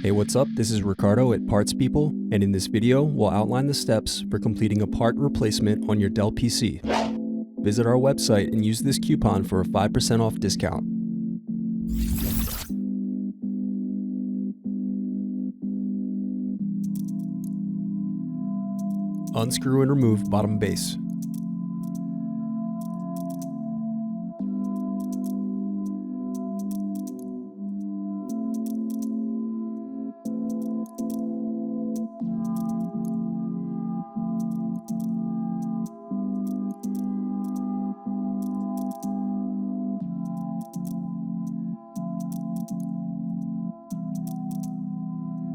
Hey, what's up? This is Ricardo at Parts People, and in this video, we'll outline the steps for completing a part replacement on your Dell PC. Visit our website and use this coupon for a 5% off discount. Unscrew and remove bottom base.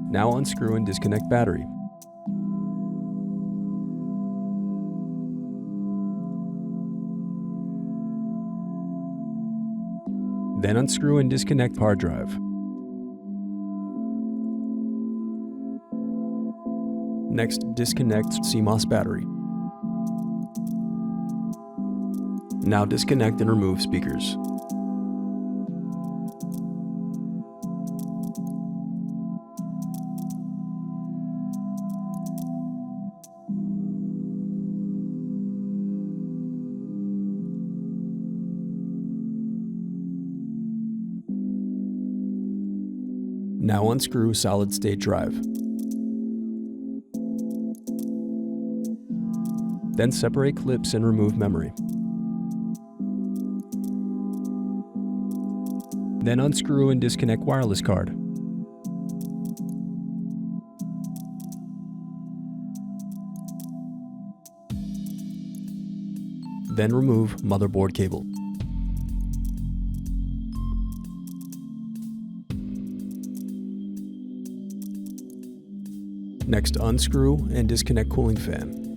Now unscrew and disconnect battery. Then unscrew and disconnect hard drive. Next, disconnect CMOS battery. Now disconnect and remove speakers. Now unscrew solid-state drive. Then separate clips and remove memory. Then unscrew and disconnect wireless card. Then remove motherboard cable. Next, unscrew and disconnect cooling fan.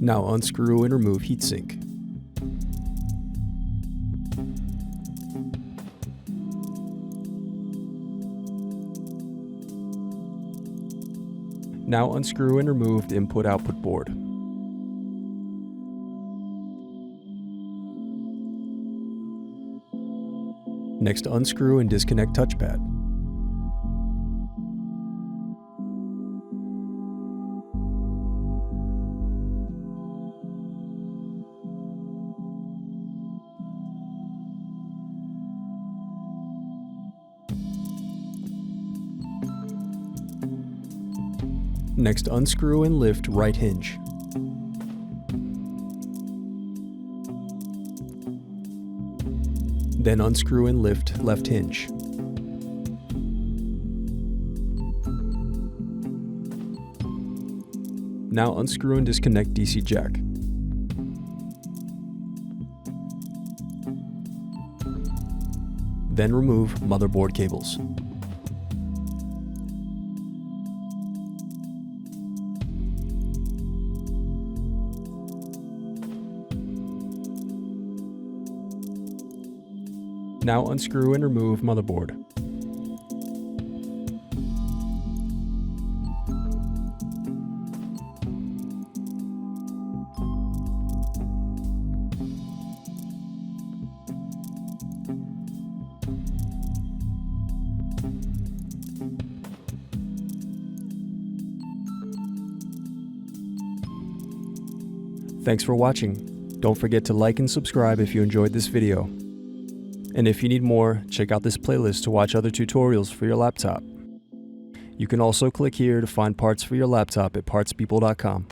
Now unscrew and remove heatsink. Now unscrew and remove the input-output board. Next, unscrew and disconnect touchpad. Next, unscrew and lift right hinge. Then unscrew and lift left hinge. Now unscrew and disconnect DC jack. Then remove motherboard cables. Now unscrew and remove motherboard. Thanks for watching. Don't forget to like and subscribe if you enjoyed this video. And if you need more, check out this playlist to watch other tutorials for your laptop. You can also click here to find parts for your laptop at partspeople.com.